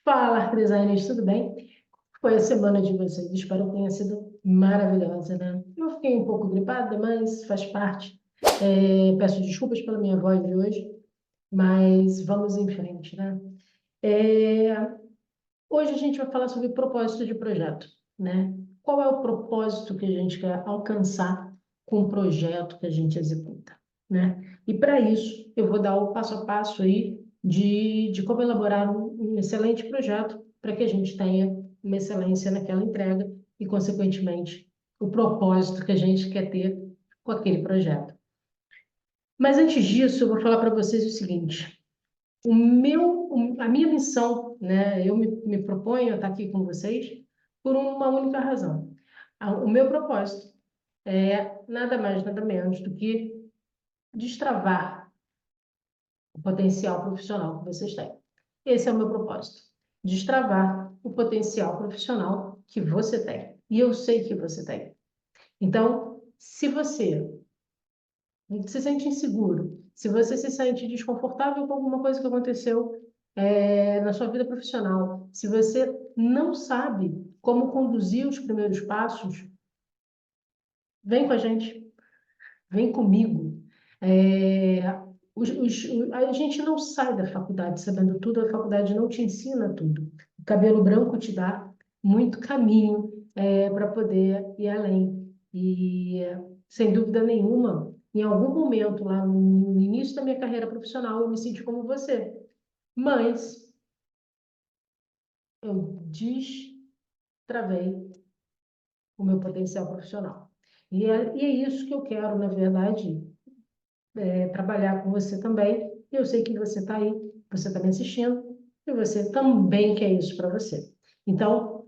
Fala, designers, tudo bem? Foi a semana de vocês, espero que tenha sido maravilhosa, né? Eu fiquei um pouco gripada, mas faz parte. Peço desculpas pela minha voz de hoje, mas vamos em frente, né? É, Hoje a gente vai falar sobre propósito de projeto, né? Qual é o propósito que a gente quer alcançar com o projeto que a gente executa, né? E para isso, eu vou dar o passo a passo aí de como elaborar um excelente projeto para que a gente tenha uma excelência naquela entrega e, consequentemente, o propósito que a gente quer ter com aquele projeto. Mas antes disso, eu vou falar para vocês o seguinte: a minha missão, né? Eu me proponho a estar aqui com vocês por uma única razão. O meu propósito é nada mais, nada menos do que destravar o potencial profissional que vocês têm. Esse é o meu propósito. Destravar o potencial profissional que você tem. E eu sei que você tem. Então, se você se sente inseguro, se você se sente desconfortável com alguma coisa que aconteceu na sua vida profissional, se você não sabe como conduzir os primeiros passos, vem com a gente, vem comigo. É, a gente não sai da faculdade sabendo tudo, a faculdade não te ensina tudo. O cabelo branco te dá muito caminho para poder ir além. E, sem dúvida nenhuma, em algum momento, lá no início da minha carreira profissional, eu me senti como você. Mas eu destravei o meu potencial profissional. E é isso que eu quero, na verdade, trabalhar com você também. Eu sei que você está aí, você está me assistindo, e você também quer isso para você. Então,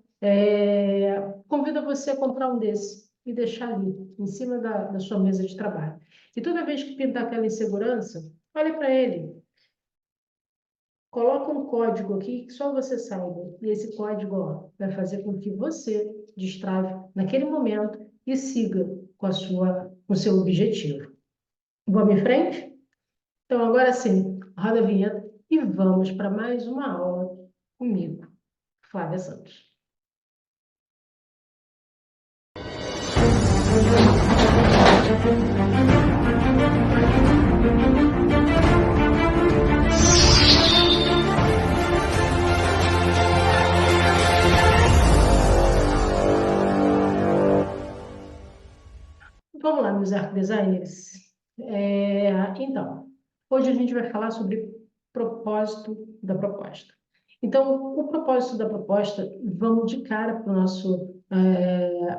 convido você a comprar um desse e deixar ali, em cima da sua mesa de trabalho. E toda vez que pintar aquela insegurança, olhe para ele. Coloca um código aqui que só você saiba. E esse código, ó, vai fazer com que você destrave naquele momento e siga com o seu objetivo. Vamos em frente? Então, agora sim, roda a vinheta e vamos para mais uma aula comigo, Flávia Santos. Vamos lá, meus art designers. Então, hoje a gente vai falar sobre propósito da proposta. Então, o propósito da proposta, vamos de cara para o nosso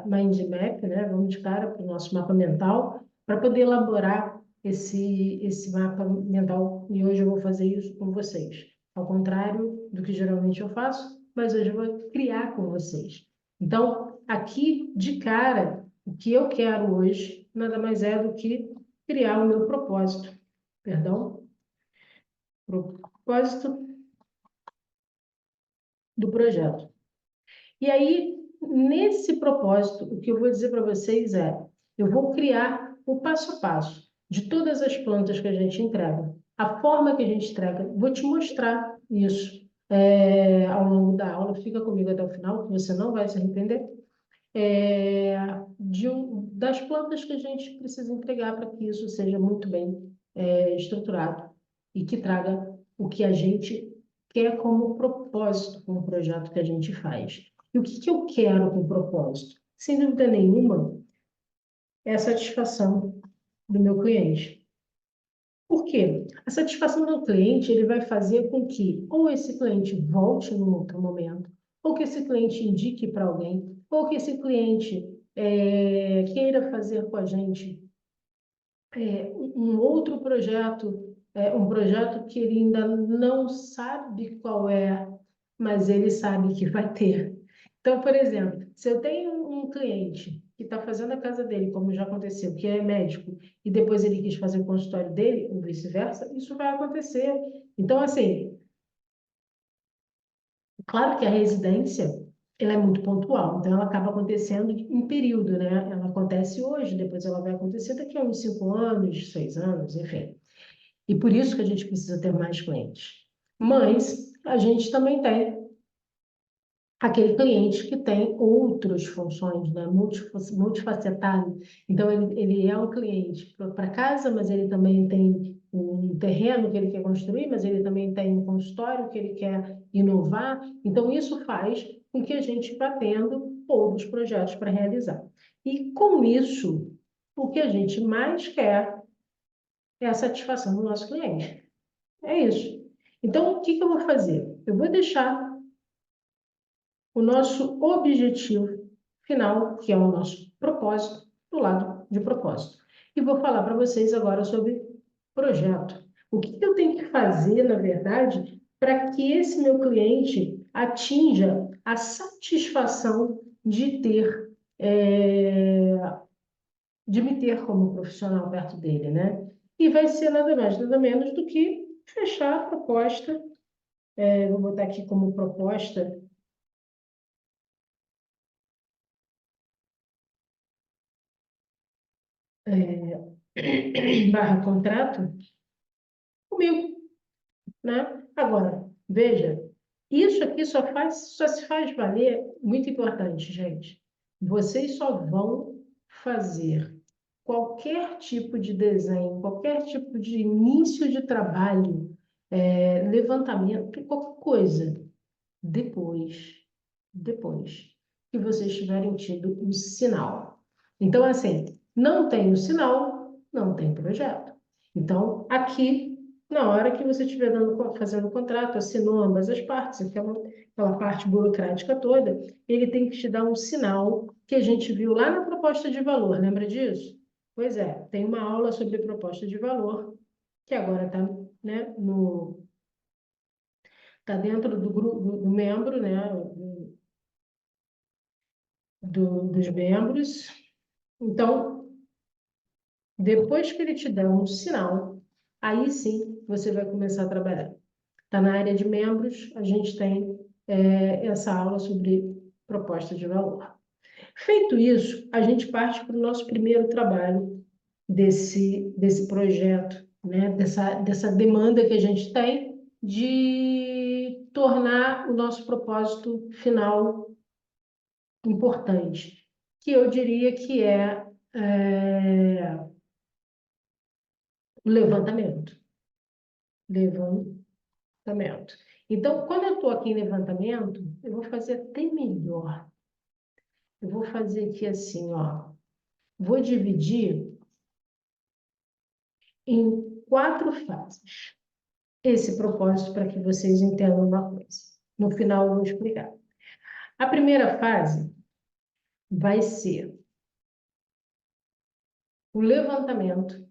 mind map, né? Vamos de cara para o nosso mapa mental, para poder elaborar esse mapa mental. E hoje eu vou fazer isso com vocês. Ao contrário do que geralmente eu faço, mas hoje eu vou criar com vocês. Então, aqui de cara, o que eu quero hoje nada mais é do que criar o meu propósito. Perdão? Propósito do projeto. E aí, nesse propósito, o que eu vou dizer para vocês é: eu vou criar o passo a passo de todas as plantas que a gente entrega, a forma que a gente entrega. Vou te mostrar isso ao longo da aula. Fica comigo até o final, que você não vai se arrepender. Das plantas que a gente precisa entregar para que isso seja muito bem estruturado e que traga o que a gente quer como propósito com o projeto que a gente faz. E o que eu quero com o propósito? Sem dúvida nenhuma, é a satisfação do meu cliente. Por quê? A satisfação do cliente ele vai fazer com que ou esse cliente volte num outro momento, ou que esse cliente indique para alguém, ou que esse cliente queira fazer com a gente um outro projeto, um projeto que ele ainda não sabe qual é, mas ele sabe que vai ter. Então, por exemplo, se eu tenho um cliente que está fazendo a casa dele, como já aconteceu, que é médico, e depois ele quis fazer o consultório dele, ou vice-versa, isso vai acontecer. Então, assim, claro que a residência ela é muito pontual, então ela acaba acontecendo em período, né? Ela acontece hoje, depois ela vai acontecer daqui a uns 5 anos, 6 anos, enfim. E por isso que a gente precisa ter mais clientes. Mas a gente também tem. aquele cliente que tem outras funções, né? Multifacetado. Então, ele é um cliente para casa, mas ele também tem um terreno que ele quer construir, mas ele também tem um consultório que ele quer inovar. Então, isso faz com que a gente vá tendo outros projetos para realizar. E com isso, o que a gente mais quer é a satisfação do nosso cliente. É isso. Então, o que que eu vou fazer? Eu vou deixar o nosso objetivo final, que é o nosso propósito, do lado de propósito. E vou falar para vocês agora sobre projeto. O que eu tenho que fazer, na verdade, para que esse meu cliente atinja a satisfação de ter, de me ter como profissional perto dele, né? E vai ser nada mais, nada menos do que fechar a proposta, vou botar aqui como proposta, barra contrato, comigo, né? Agora, veja, isso aqui só se faz valer, muito importante, gente. Vocês só vão fazer qualquer tipo de desenho, qualquer tipo de início de trabalho, levantamento, qualquer coisa, depois, depois que vocês tiverem tido o sinal. Então, assim, não tem o sinal, não tem projeto. Então, aqui, na hora que você estiver fazendo o contrato, assinou ambas as partes, aquela parte burocrática toda, ele tem que te dar um sinal que a gente viu lá na proposta de valor, lembra disso? Pois é, tem uma aula sobre proposta de valor, que agora está, né, tá dentro do grupo do membro, né, dos membros. Então, depois que ele te der um sinal, aí sim você vai começar a trabalhar. Está na área de membros, a gente tem essa aula sobre proposta de valor. Feito isso, a gente parte para o nosso primeiro trabalho desse projeto, né? Dessa demanda que a gente tem de tornar o nosso propósito final importante, que eu diria que é o levantamento. Levantamento. Então, quando eu estou aqui em levantamento, eu vou fazer até melhor. Eu vou fazer aqui assim, ó. Vou dividir em 4 fases esse propósito para que vocês entendam uma coisa. No final, eu vou explicar. A primeira fase vai ser o levantamento.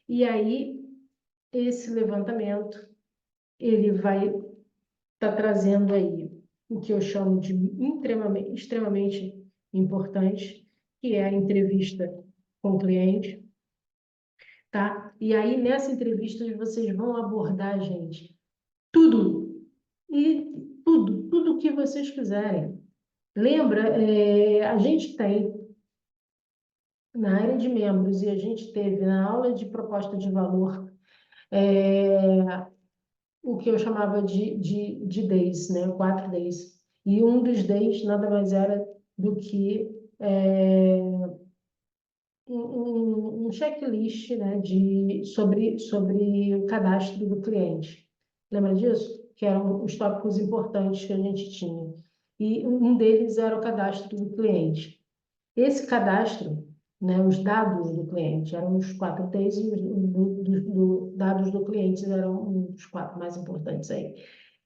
E aí, esse levantamento, ele vai estar trazendo aí o que eu chamo de extremamente importante, que é a entrevista com o cliente, tá? E aí, nessa entrevista, vocês vão abordar, gente, tudo, e tudo que vocês quiserem. Lembra, a gente tem na área de membros e a gente teve na aula de proposta de valor o que eu chamava de days, né? 4 days. E um dos days nada mais era do que um checklist, né, sobre o cadastro do cliente. Lembra disso? Que eram os tópicos importantes que a gente tinha. E um deles era o cadastro do cliente. Esse cadastro, né, os dados do cliente eram os 4 Ts e os dados do cliente eram um dos 4 mais importantes aí.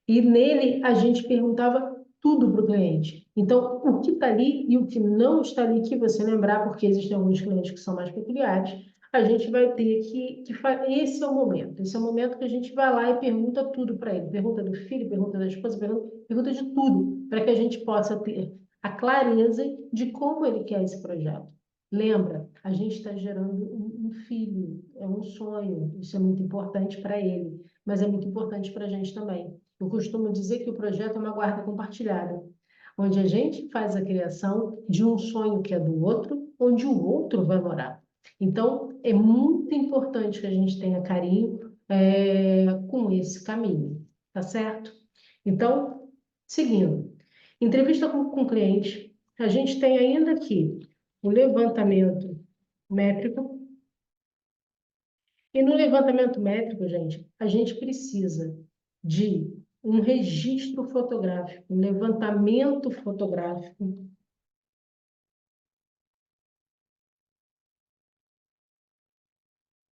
E nele a gente perguntava tudo para o cliente. Então, o que está ali e o que não está ali, que você lembrar, porque existem alguns clientes que são mais peculiares, a gente vai ter que fazer. Esse é o momento. Esse é o momento que a gente vai lá e pergunta tudo para ele. Pergunta do filho, pergunta da esposa, pergunta de tudo, para que a gente possa ter a clareza de como ele quer esse projeto. Lembra, a gente está gerando um filho, é um sonho, isso é muito importante para ele, mas é muito importante para a gente também. Eu costumo dizer que o projeto é uma guarda compartilhada, onde a gente faz a criação de um sonho que é do outro, onde o outro vai morar. Então, é muito importante que a gente tenha carinho com esse caminho, tá certo? Então, seguindo. Entrevista com cliente. A gente tem ainda aqui o levantamento métrico. E no levantamento métrico, gente, a gente precisa de um registro fotográfico, um levantamento fotográfico,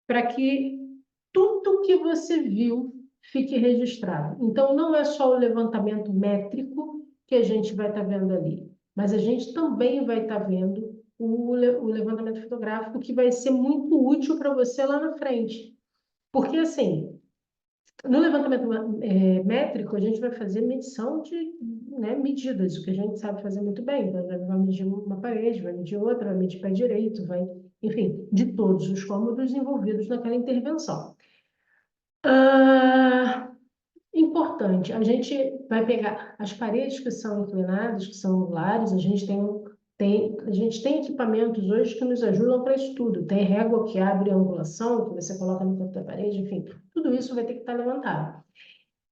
para que tudo que você viu fique registrado. Então, não é só o levantamento métrico que a gente vai estar vendo ali, mas a gente também vai estar vendo o levantamento fotográfico, que vai ser muito útil para você lá na frente. Porque, assim, no levantamento métrico, a gente vai fazer medição de, né, medidas, o que a gente sabe fazer muito bem. Então, vai medir uma parede, vai medir outra, vai medir pé direito, vai, enfim, de todos os cômodos envolvidos naquela intervenção. Ah, importante, a gente vai pegar as paredes que são inclinadas, que são angulares, a gente tem equipamentos hoje que nos ajudam para isso tudo. Tem régua que abre a angulação, que você coloca no canto da parede, enfim, tudo isso vai ter que estar levantado.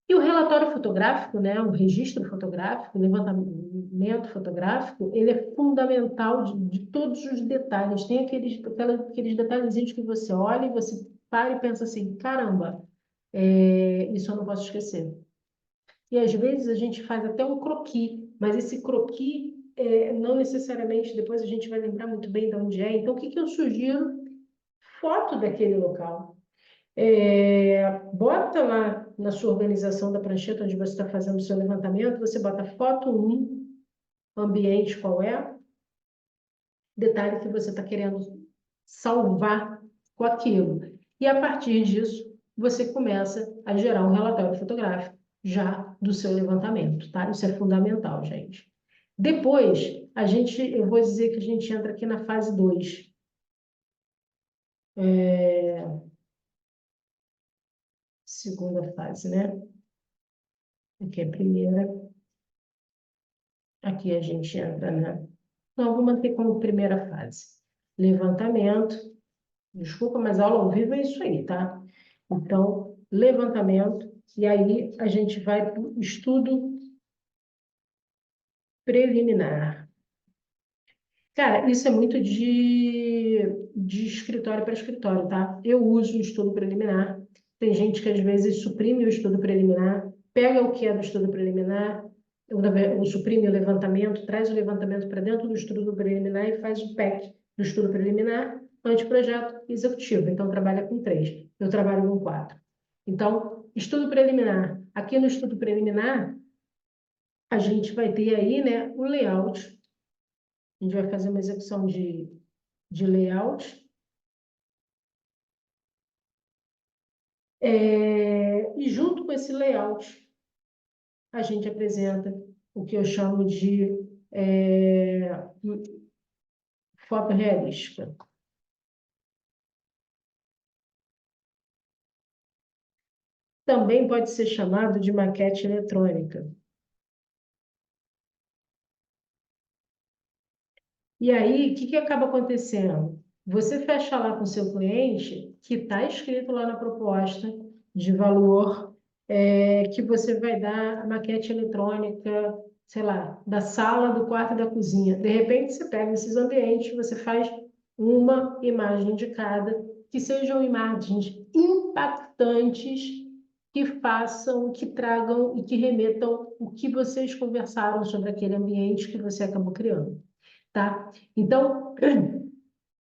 E o relatório fotográfico, né, o registro fotográfico, o levantamento fotográfico, ele é fundamental de todos os detalhes. Tem aqueles detalhezinhos que você olha e você para e pensa assim, caramba, isso eu não posso esquecer. E às vezes a gente faz até um croquis, mas esse croquis não necessariamente depois a gente vai lembrar muito bem de onde é. Então, o que que eu sugiro? Foto daquele local. Bota lá na sua organização da prancheta onde você está fazendo o seu levantamento, você bota foto 1, ambiente qual é, detalhe que você está querendo salvar com aquilo. E a partir disso, você começa a gerar um relatório fotográfico já do seu levantamento, tá? Isso é fundamental, gente. Depois, eu vou dizer que a gente entra aqui na fase 2. Segunda fase, né? Aqui é a primeira. Aqui a gente entra na... Não, vou manter como primeira fase. Levantamento. Desculpa, mas aula ao vivo é isso aí, tá? Então, levantamento. E aí a gente vai para o estudo preliminar. Cara, isso é muito de escritório para escritório, tá? Eu uso o estudo preliminar. Tem gente que às vezes suprime o estudo preliminar, pega o que é do estudo preliminar, ou suprime o levantamento, traz o levantamento para dentro do estudo preliminar e faz o PEC do estudo preliminar, anteprojeto executivo. Então, trabalha com 3. Eu trabalho com 4. Então, estudo preliminar. Aqui no estudo preliminar, a gente vai ter aí, né, o layout. A gente vai fazer uma execução de layout. E junto com esse layout, a gente apresenta o que eu chamo de foto realística. Também pode ser chamado de maquete eletrônica. E aí, o que que acaba acontecendo? Você fecha lá com o seu cliente, que está escrito lá na proposta de valor, que você vai dar a maquete eletrônica, sei lá, da sala, do quarto e da cozinha. De repente, você pega esses ambientes, você faz uma imagem de cada, que sejam imagens impactantes, que façam, que tragam e que remetam o que vocês conversaram sobre aquele ambiente que você acabou criando. Tá? Então,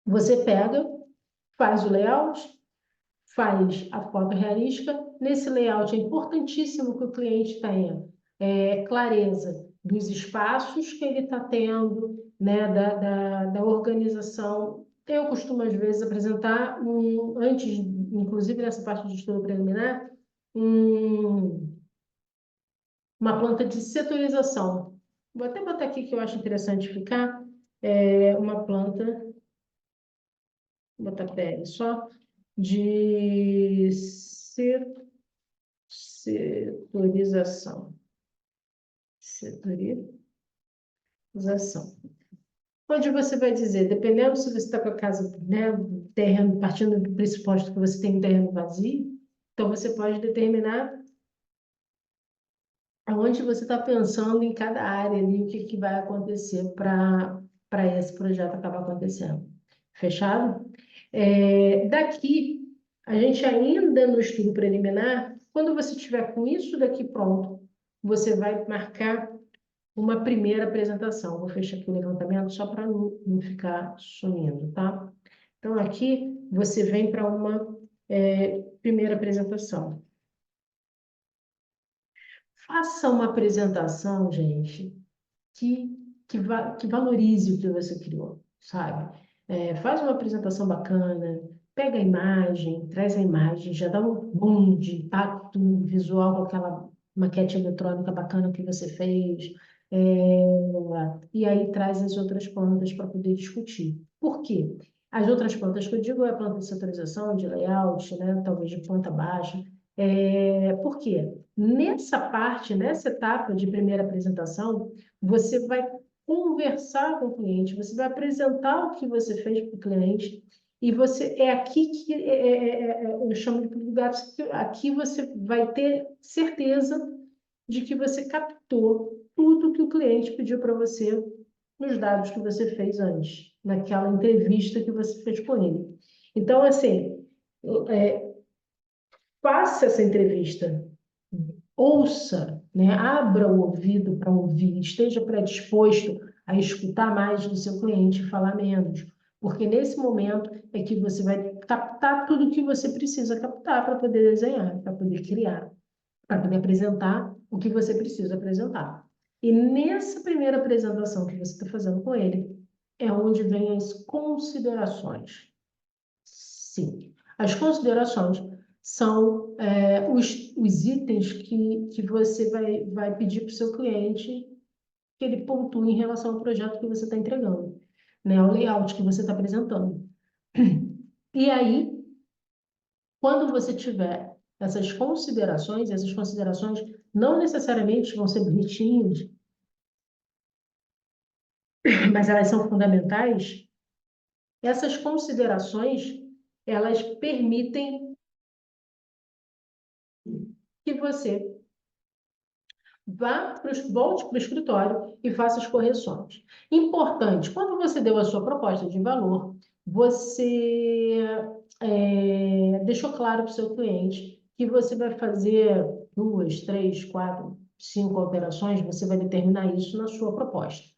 você pega, faz o layout, faz a foto realística. Nesse layout é importantíssimo que o cliente tenha clareza dos espaços que ele está tendo, né, da organização. Eu costumo, às vezes, apresentar, antes, inclusive nessa parte de estudo preliminar, uma planta de setorização. Vou até botar aqui que eu acho interessante ficar, uma planta, vou botar pele só, de setorização. Setorização. Onde você vai dizer, dependendo se você está com a casa, né, terreno, partindo do pressuposto que você tem um terreno vazio, então você pode determinar Onde você está pensando em cada área ali, o que que vai acontecer para esse projeto acabar acontecendo. Fechado? Daqui, a gente ainda no estudo preliminar, quando você tiver com isso daqui pronto, você vai marcar uma primeira apresentação. Vou fechar aqui o levantamento só para não ficar sumindo, tá? Então, aqui você vem para uma primeira apresentação. Faça uma apresentação, gente, que valorize o que você criou, sabe? Faz uma apresentação bacana, pega a imagem, traz a imagem, já dá um boom de impacto visual com aquela maquete eletrônica bacana que você fez, e aí traz as outras plantas para poder discutir. Por quê? As outras plantas que eu digo é a planta de setorização, de layout, né? Talvez de planta baixa. Por quê? Nessa parte, nessa etapa de primeira apresentação, você vai conversar com o cliente, você vai apresentar o que você fez para o cliente, e você é aqui que eu chamo de lugar, aqui você vai ter certeza de que você captou tudo que o cliente pediu para você nos dados que você fez antes, naquela entrevista que você fez com ele. Então, assim, faça essa entrevista, ouça, né? Abra o ouvido para ouvir, esteja predisposto a escutar mais do seu cliente e falar menos, porque nesse momento é que você vai captar tudo o que você precisa captar para poder desenhar, para poder criar, para poder apresentar o que você precisa apresentar. E nessa primeira apresentação que você está fazendo com ele, é onde vem as considerações. Sim, as considerações são os itens que você vai pedir para o seu cliente que ele pontue em relação ao projeto que você está entregando, né? Ao layout que você está apresentando. E aí, quando você tiver essas considerações não necessariamente vão ser bonitinhas, mas elas são fundamentais. Essas considerações, elas permitem que você volte para o escritório e faça as correções. Importante, quando você deu a sua proposta de valor, você deixou claro para o seu cliente que você vai fazer 2, 3, 4, 5 alterações, você vai determinar isso na sua proposta,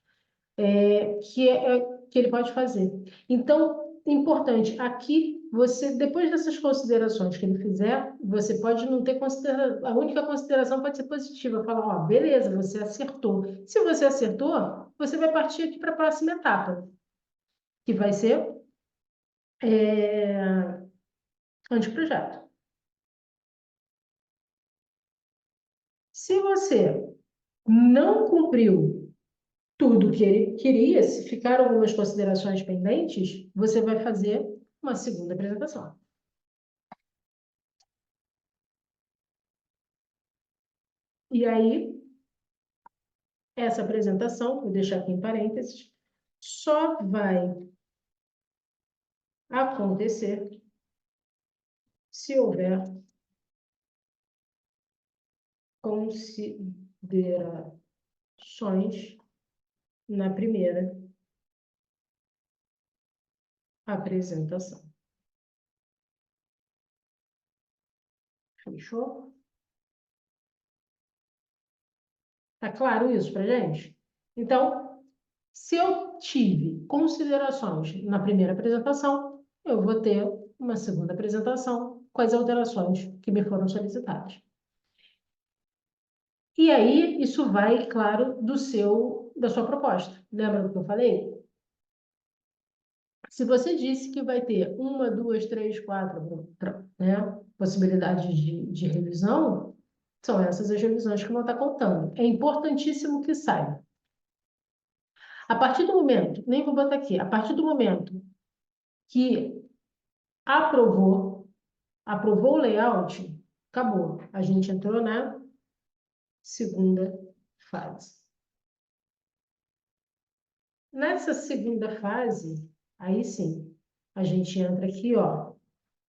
que ele pode fazer. Então, importante, aqui você, depois dessas considerações que ele fizer, você pode não ter consideração, a única consideração pode ser positiva, falar, ó, beleza, você acertou. Se você acertou, você vai partir aqui para a próxima etapa, que vai ser anteprojeto. Se você não cumpriu tudo que ele queria, se ficaram algumas considerações pendentes, você vai fazer uma segunda apresentação. E aí, essa apresentação, vou deixar aqui em parênteses, só vai acontecer se houver considerações na primeira apresentação. Fechou? Tá claro isso para gente? Então, se eu tive considerações na primeira apresentação, eu vou ter uma segunda apresentação com as alterações que me foram solicitadas. E aí, isso vai, claro, da sua proposta. Lembra do que eu falei? Se você disse que vai ter uma, duas, três, quatro, né, possibilidades de revisão, são essas as revisões que vão estar contando. É importantíssimo que saiba. A partir do momento, nem vou botar aqui, a partir do momento que aprovou o layout, acabou. A gente entrou na segunda fase. Nessa segunda fase, aí sim, a gente entra aqui, ó,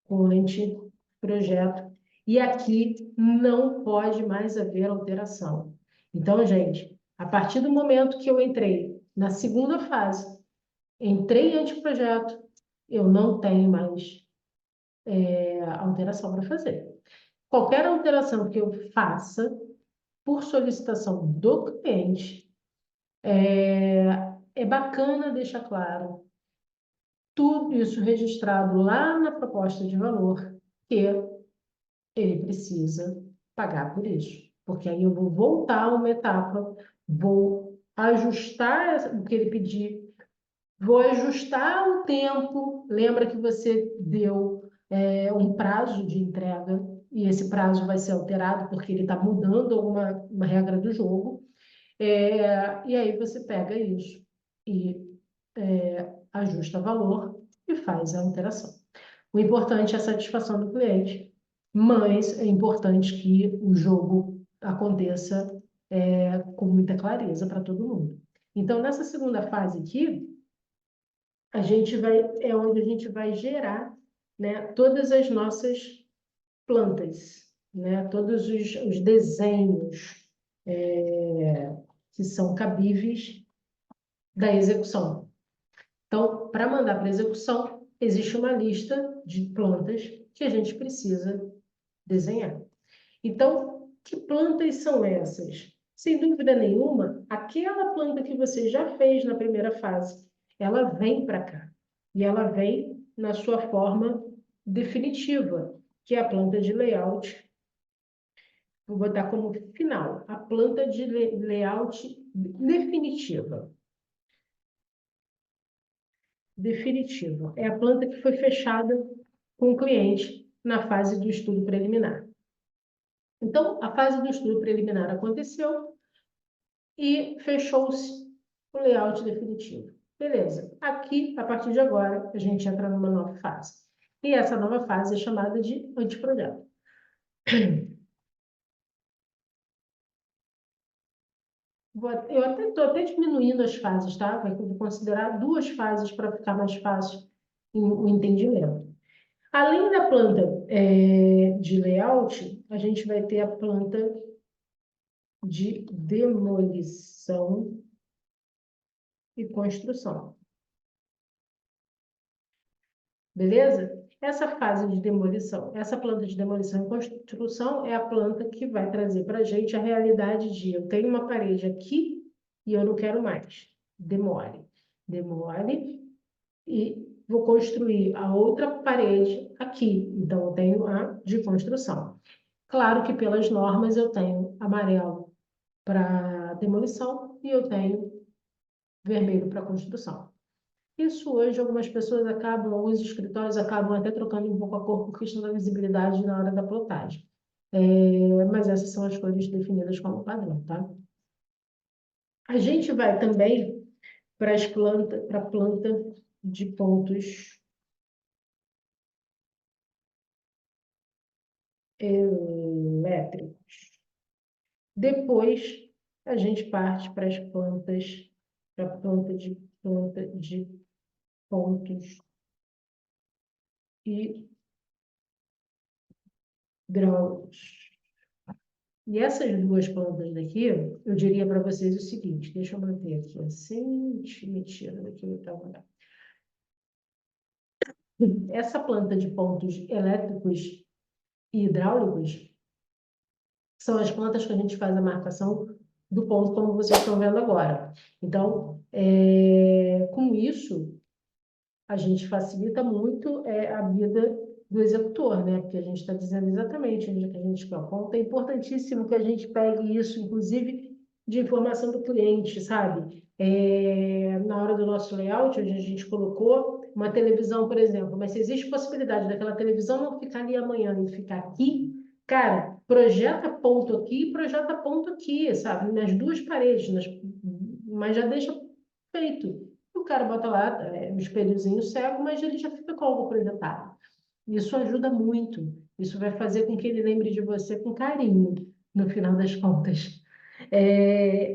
com anteprojeto. E aqui não pode mais haver alteração. Então, gente, a partir do momento que eu entrei na segunda fase, entrei em anteprojeto, eu não tenho mais alteração para fazer. Qualquer alteração que eu faça por solicitação do cliente, é bacana deixar claro tudo isso registrado lá na proposta de valor, que ele precisa pagar por isso. Porque aí eu vou voltar uma etapa, vou ajustar o que ele pedir, vou ajustar o tempo. Lembra que você deu um prazo de entrega, e esse prazo vai ser alterado porque ele está mudando uma regra do jogo. E aí você pega isso e ajusta valor e faz a alteração. O importante é a satisfação do cliente, mas é importante que o jogo aconteça com muita clareza para todo mundo. Então, nessa segunda fase aqui, é onde a gente vai gerar, né, todas as nossas plantas, né, todos os desenhos que são cabíveis da execução. Então, para mandar para execução, existe uma lista de plantas que a gente precisa desenhar. Então, que plantas são essas? Sem dúvida nenhuma, aquela planta que você já fez na primeira fase, ela vem para cá. E ela vem na sua forma definitiva, que é a planta de layout. Vou botar como final, a planta de layout definitiva. Definitiva. É a planta que foi fechada com o cliente na fase do estudo preliminar. Então, a fase do estudo preliminar aconteceu e fechou-se o layout definitivo. Beleza. Aqui, a partir de agora, a gente entra numa nova fase. E essa nova fase é chamada de anteprojeto. Eu estou até diminuindo as fases, tá? Vou considerar 2 fases para ficar mais fácil o entendimento. Além da planta de layout, a gente vai ter a planta de demolição e construção. Beleza? Essa fase de demolição, essa planta de demolição e construção é a planta que vai trazer para a gente a realidade de eu tenho uma parede aqui e eu não quero mais. Demole. Demole e vou construir a outra parede aqui. Então, eu tenho a de construção. Claro que pelas normas eu tenho amarelo para demolição e eu tenho vermelho para construção. Isso hoje algumas pessoas acabam, alguns escritórios acabam até trocando um pouco a cor por questão da visibilidade na hora da plotagem. Mas essas são as cores definidas como padrão, tá? A gente vai também para a planta de pontos elétricos. Depois, a gente parte para as plantas, para a planta de pontos hidráulicos. E essas 2 plantas daqui, eu diria para vocês o seguinte, deixa eu manter aqui assim, mentira, daqui eu estava. Essa planta de pontos elétricos e hidráulicos são as plantas que a gente faz a marcação do ponto, como vocês estão vendo agora. Então, com isso, a gente facilita muito a vida do executor, né? Porque a gente está dizendo exatamente onde que a gente quer o ponto. É importantíssimo que a gente pegue isso, inclusive, de informação do cliente, sabe? Na hora do nosso layout, onde a gente colocou uma televisão, por exemplo, mas se existe possibilidade daquela televisão não ficar ali amanhã e ficar aqui, cara, projeta ponto aqui e projeta ponto aqui, sabe? Nas 2 paredes, mas já deixa feito. O cara bota lá um espelhozinho cego, mas ele já fica com algo projetado. Isso ajuda muito. Isso vai fazer com que ele lembre de você com carinho, no final das contas.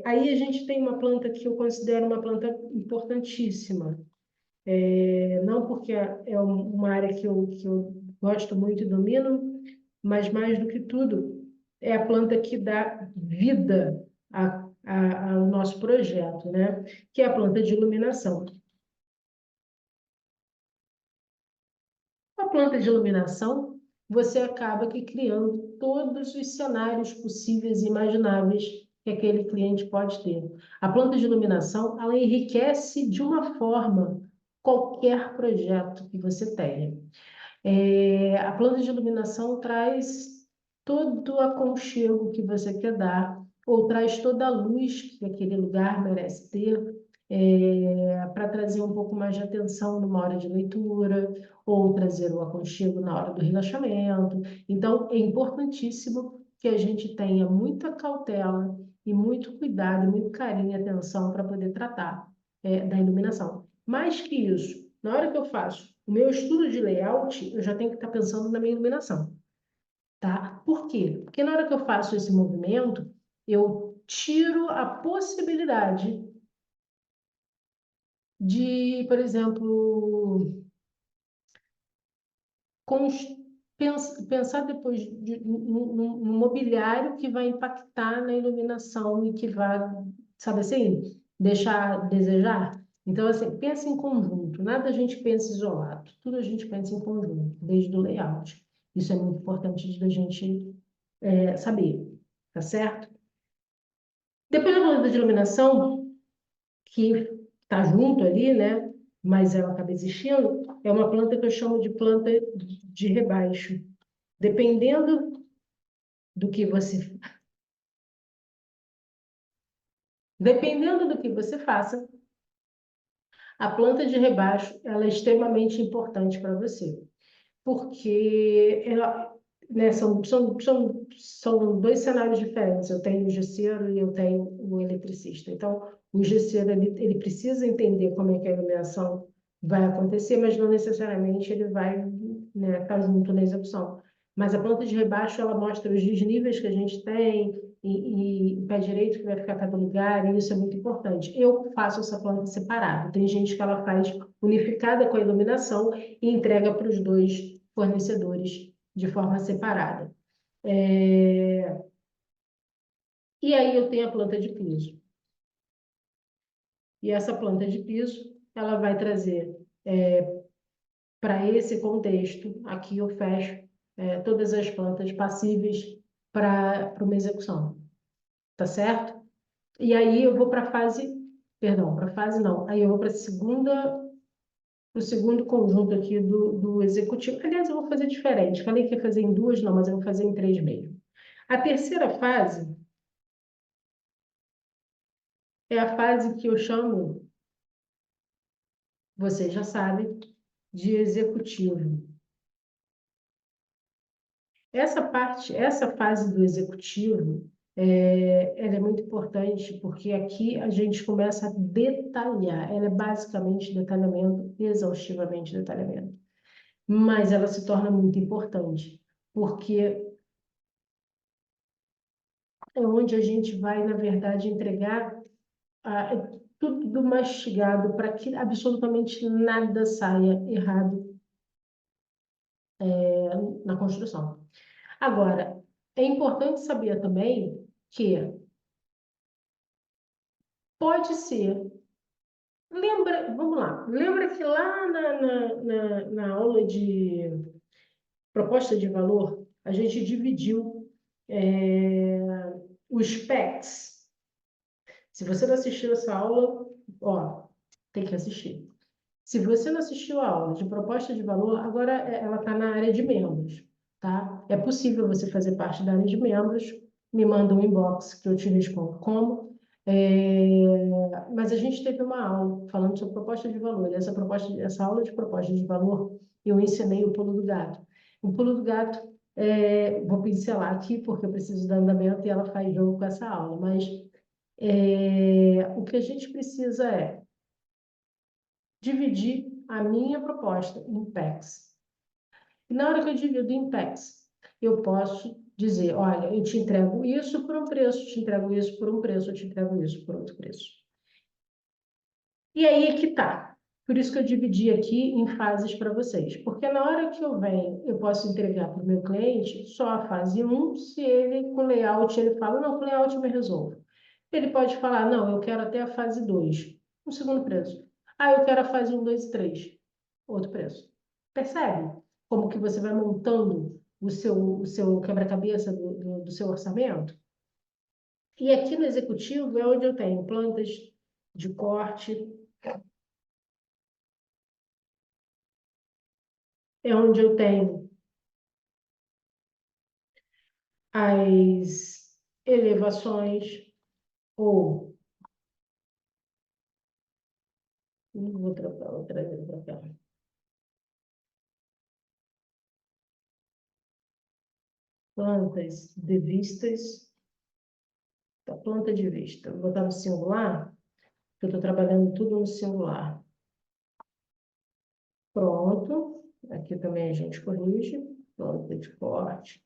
Aí a gente tem uma planta que eu considero uma planta importantíssima. Não porque uma área que eu gosto muito e domino, mas mais do que tudo, é a planta que dá vida ao nosso projeto, né? Que é a planta de iluminação. A planta de iluminação, você acaba aqui criando todos os cenários possíveis e imagináveis que aquele cliente pode ter. A planta de iluminação, ela enriquece de uma forma qualquer projeto que você tenha. A planta de iluminação traz todo o aconchego que você quer dar, ou traz toda a luz que aquele lugar merece ter, para trazer um pouco mais de atenção numa hora de leitura, ou trazer o aconchego na hora do relaxamento. Então, é importantíssimo que a gente tenha muita cautela e muito cuidado, e muito carinho e atenção para poder tratar, da iluminação. Mais que isso, na hora que eu faço o meu estudo de layout, eu já tenho que estar pensando na minha iluminação, tá? Por quê? Porque na hora que eu faço esse movimento, eu tiro a possibilidade de, por exemplo, pensar depois no mobiliário que vai impactar na iluminação e que vai, sabe assim, deixar a desejar. Então, assim, pensa em conjunto, nada a gente pensa isolado, tudo a gente pensa em conjunto, desde o layout. Isso é muito importante da gente saber, tá certo? Depois da planta de iluminação, que está junto ali, né? Mas ela acaba existindo, é uma planta que eu chamo de planta de rebaixo. Dependendo do que você, dependendo do que você faça, a planta de rebaixo ela é extremamente importante para você, porque ela, né, são dois cenários diferentes. Eu tenho o gesseiro e eu tenho o eletricista. Então, o gesseiro ele precisa entender como é que a iluminação vai acontecer, mas não necessariamente ele vai, né, estar junto na execução. Mas a planta de rebaixo ela mostra os desníveis que a gente tem e o pé direito que vai ficar cada lugar, e isso é muito importante. Eu faço essa planta separada. Tem gente que ela faz unificada com a iluminação e entrega para os dois fornecedores de forma separada. E aí eu tenho a planta de piso. E essa planta de piso, ela vai trazer para esse contexto, aqui eu fecho todas as plantas passíveis para uma execução, tá certo? E aí eu vou para a fase, perdão, para a fase não, aí eu vou para o segundo conjunto aqui do executivo. Aliás, eu vou fazer diferente. Falei que ia fazer em duas, não, mas eu vou fazer em três mesmo. A terceira fase é a fase que eu chamo, vocês já sabem, de executivo. Essa parte, essa fase do executivo, ela é muito importante porque aqui a gente começa a detalhar. Ela é basicamente detalhamento, exaustivamente detalhamento. Mas ela se torna muito importante porque é onde a gente vai, na verdade, entregar tudo mastigado para que absolutamente nada saia errado na construção. Agora, é importante saber também que pode ser. Lembra, vamos lá, lembra que lá na aula de proposta de valor, a gente dividiu os PECs. Se você não assistiu essa aula, ó, tem que assistir. Se você não assistiu a aula de proposta de valor, agora ela está na área de membros, tá? É possível você fazer parte da área de membros, me manda um inbox que eu te respondo como. Mas a gente teve uma aula falando sobre proposta de valor. E essa aula de proposta de valor, eu ensinei o pulo do gato. O pulo do gato, vou pincelar aqui porque eu preciso dar andamento e ela faz jogo com essa aula, mas o que a gente precisa é dividir a minha proposta em packs. E na hora que eu divido em packs, eu posso dizer, olha, eu te entrego isso por um preço, te entrego isso por um preço, eu te entrego isso por outro preço. E aí é que tá. Por isso que eu dividi aqui em fases para vocês. Porque na hora que eu venho, eu posso entregar para o meu cliente só a fase 1, se ele, com layout, ele fala, não, com layout eu me resolvo. Ele pode falar, não, eu quero até a fase 2, um segundo preço. Ah, eu quero a fase 1, 2 e 3, outro preço. Percebe como que você vai montando o seu quebra-cabeça do seu orçamento? E aqui no executivo é onde eu tenho plantas de corte, é onde eu tenho as elevações, ou, vou trocar outra vez para cá, plantas de vistas, tá, planta de vista. Vou botar no singular, porque eu estou trabalhando tudo no singular. Pronto. Aqui também a gente corrige. Planta de corte,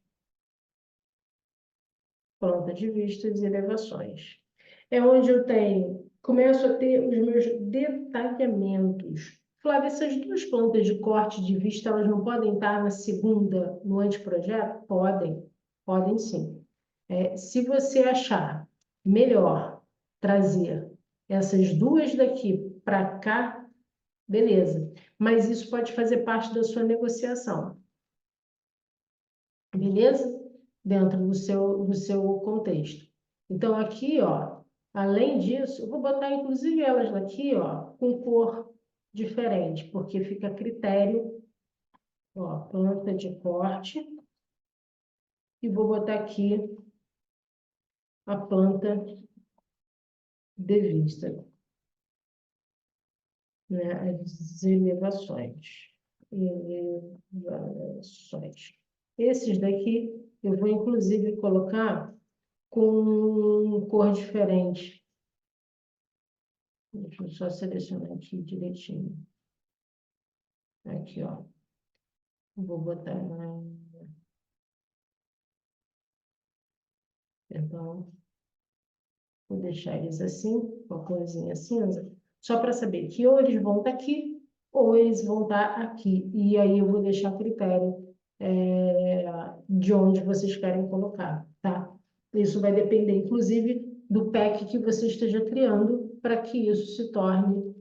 planta de vistas e elevações. É onde eu começo a ter os meus detalhamentos. Flávia, essas duas plantas de corte de vista, elas não podem estar na segunda, no anteprojeto? Podem sim. Se você achar melhor trazer essas duas daqui para cá, beleza. Mas isso pode fazer parte da sua negociação, beleza? Dentro do seu contexto. Então, aqui, ó, além disso, eu vou botar inclusive elas aqui, ó, com cor diferente, porque fica a critério, ó, planta de corte, e vou botar aqui a planta de vista, né? As elevações. Elevações. Esses daqui eu vou inclusive colocar com cor diferente. Deixa eu só selecionar aqui direitinho. Aqui, ó. Vou botar Então, vou deixar eles assim, uma corzinha cinza, só para saber que ou eles vão estar aqui, ou eles vão estar aqui. E aí eu vou deixar a critério de onde vocês querem colocar, tá? Isso vai depender, inclusive, do pack que você esteja criando para que isso se torne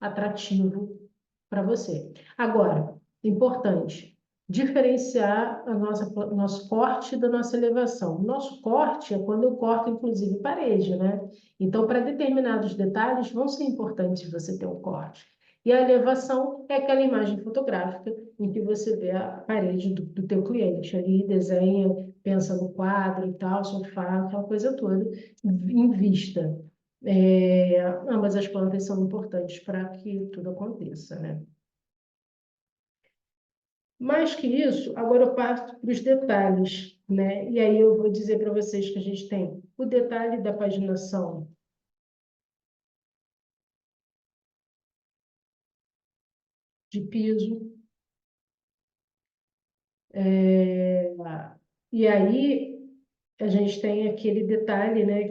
atrativo para você. Agora, importante, diferenciar nosso corte da nossa elevação. Nosso corte é quando eu corto, inclusive, parede, né? Então, para determinados detalhes, vão ser importantes você ter um corte. E a elevação é aquela imagem fotográfica em que você vê a parede do teu cliente ali, desenha, pensa no quadro e tal, sofá, aquela coisa toda, em vista. Ambas as plantas são importantes para que tudo aconteça, né? Mais que isso, agora eu parto para os detalhes, né? E aí eu vou dizer para vocês que a gente tem o detalhe da paginação de piso, e aí a gente tem aquele detalhe, né?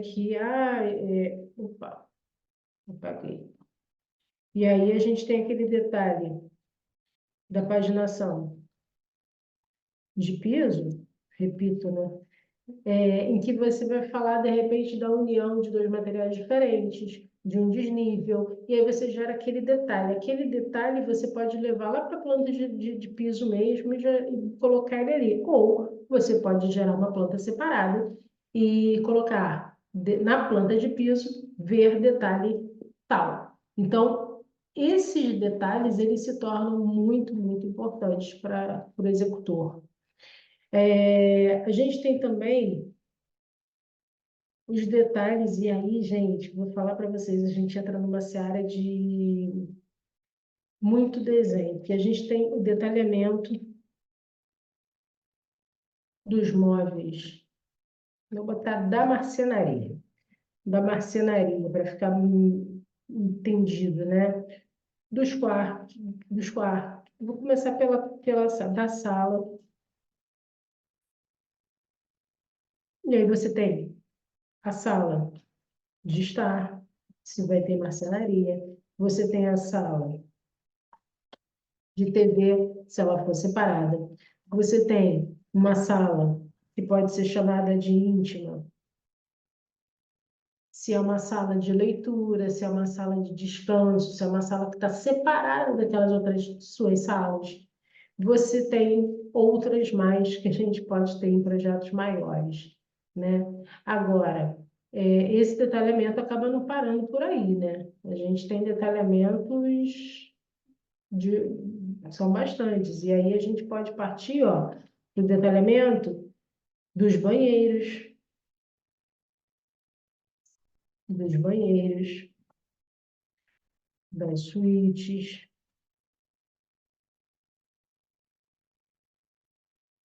Opa, apaguei. E aí a gente tem aquele detalhe da paginação de piso, repito, né? Em que você vai falar, de repente, da união de dois materiais diferentes, de um desnível, e aí você gera aquele detalhe. Aquele detalhe você pode levar lá para a planta de piso mesmo e colocar ele ali. Ou você pode gerar uma planta separada e colocar na planta de piso, ver detalhe tal. Então, esses detalhes, eles se tornam muito, muito importantes para o executor. A gente tem também os detalhes, e aí, gente, vou falar para vocês, a gente entra numa seara de muito desenho, que a gente tem o detalhamento dos móveis. Vou botar da marcenaria, para ficar entendido, né? Dos quartos. Vou começar da sala. E aí você tem a sala de estar, se vai ter marcenaria. Você tem a sala de TV, se ela for separada. Você tem uma sala que pode ser chamada de íntima, se é uma sala de leitura, se é uma sala de descanso, se é uma sala que está separada daquelas outras suas salas. Você tem outras mais que a gente pode ter em projetos maiores, né? Agora, esse detalhamento acaba não parando por aí, né? A gente tem detalhamentos são bastantes, e aí a gente pode partir, ó, do detalhamento dos banheiros, das suítes,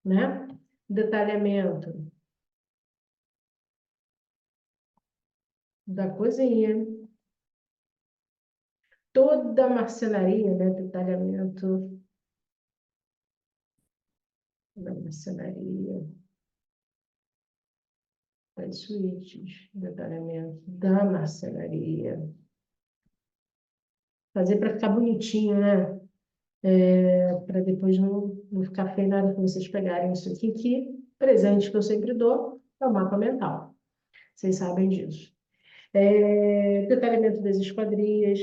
né? Detalhamento da cozinha, toda a marcenaria, né? Detalhamento da marcenaria, das suítes, detalhamento da marcenaria. Fazer para ficar bonitinho, né? Para depois não ficar feio na hora que vocês pegarem isso aqui, que presente que eu sempre dou é o mapa mental. Vocês sabem disso. Detalhamento das esquadrias,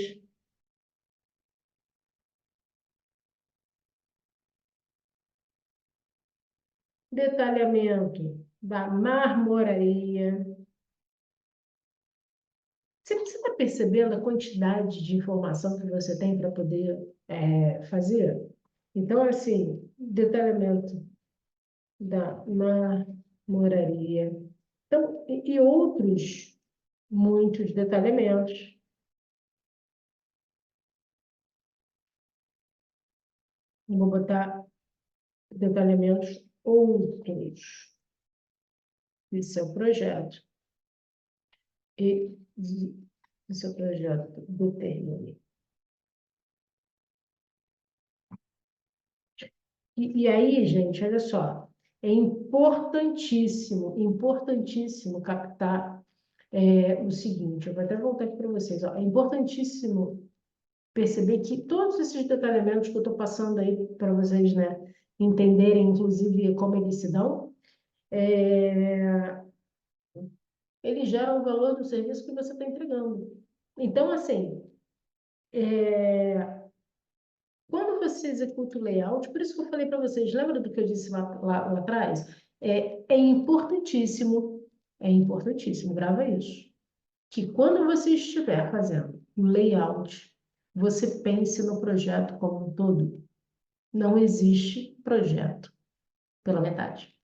detalhamento da marmoraria. Você está percebendo a quantidade de informação que você tem para poder fazer? Então, assim, detalhamento da marmoraria. Então, e outros muitos detalhamentos. Vou botar detalhamentos outros de seu projeto de seu projeto determine. E aí, gente, olha só, é importantíssimo, importantíssimo captar o seguinte, eu vou até voltar aqui para vocês, ó, é importantíssimo perceber que todos esses detalhamentos que eu estou passando aí para vocês, né, entenderem, inclusive, como eles se dão, eles geram o valor do serviço que você está entregando. Então, assim, quando você executa o layout, por isso que eu falei para vocês, lembra do que eu disse lá atrás? É importantíssimo, grava isso, que quando você estiver fazendo o layout, você pense no projeto como um todo. Não existe projeto pela metade.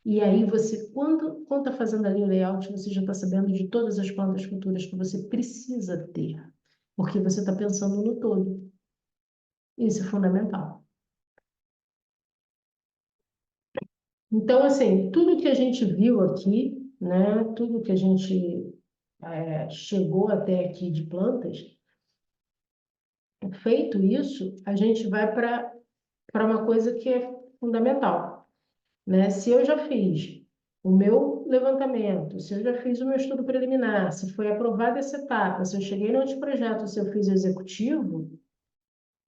E aí você, quando está fazendo ali o layout, você já está sabendo de todas as plantas futuras que você precisa ter, porque você está pensando no todo. Isso é fundamental. Então, assim, tudo que a gente viu aqui, né, tudo que a gente chegou até aqui de plantas, feito isso, a gente vai para uma coisa que é fundamental, né? Se eu já fiz o meu levantamento, se eu já fiz o meu estudo preliminar, se foi aprovada essa etapa, se eu cheguei no anteprojeto, se eu fiz o executivo,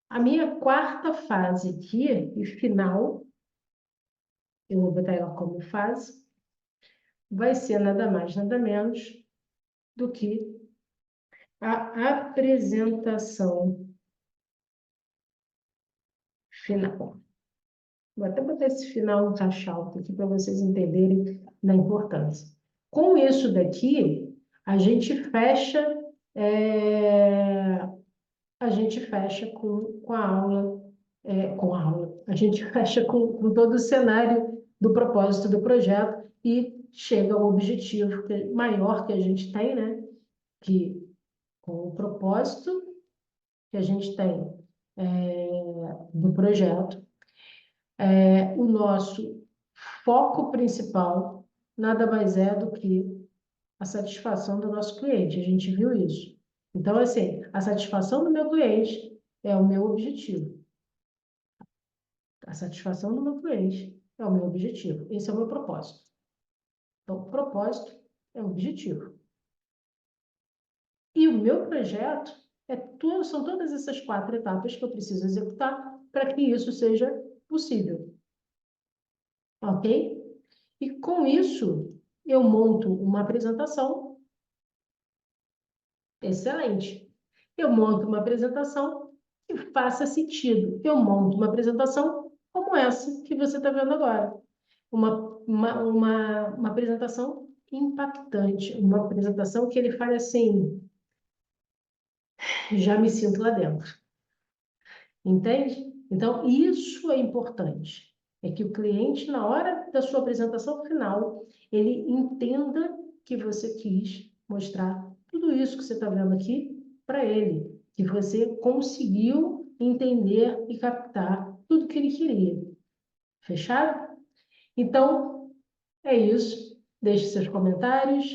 a minha quarta fase aqui e final, eu vou botar ela como fase, vai ser nada mais, nada menos do que a apresentação final. Vou até botar esse final em caixa alta aqui para vocês entenderem da importância. Com isso daqui, a gente fecha, é, a gente fecha com a aula, a gente fecha com todo o cenário do propósito do projeto e chega ao objetivo maior que a gente tem, né? Que com o propósito que a gente tem do projeto, o nosso foco principal nada mais é do que a satisfação do nosso cliente. A gente viu isso. Então, assim, a satisfação do meu cliente é o meu objetivo. A satisfação do meu cliente é o meu objetivo. Esse é o meu propósito. Então, o propósito é o objetivo. E o meu projeto são todas essas 4 etapas que eu preciso executar para que isso seja possível. Ok? E com isso, eu monto uma apresentação excelente. Eu monto uma apresentação que faça sentido. Eu monto uma apresentação como essa que você está vendo agora. Uma apresentação impactante, uma apresentação que ele fale assim, já me sinto lá dentro. Entende? Então, isso é importante. É que o cliente, na hora da sua apresentação final, ele entenda que você quis mostrar tudo isso que você está vendo aqui para ele, que você conseguiu entender e captar tudo que ele queria. Fechado? Então, é isso. Deixe seus comentários.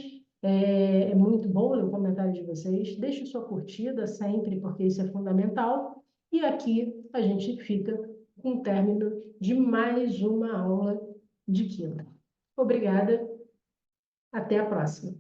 É muito bom ler o comentário de vocês. Deixe sua curtida sempre, porque isso é fundamental. E aqui a gente fica com o término de mais uma aula de química. Obrigada. Até a próxima.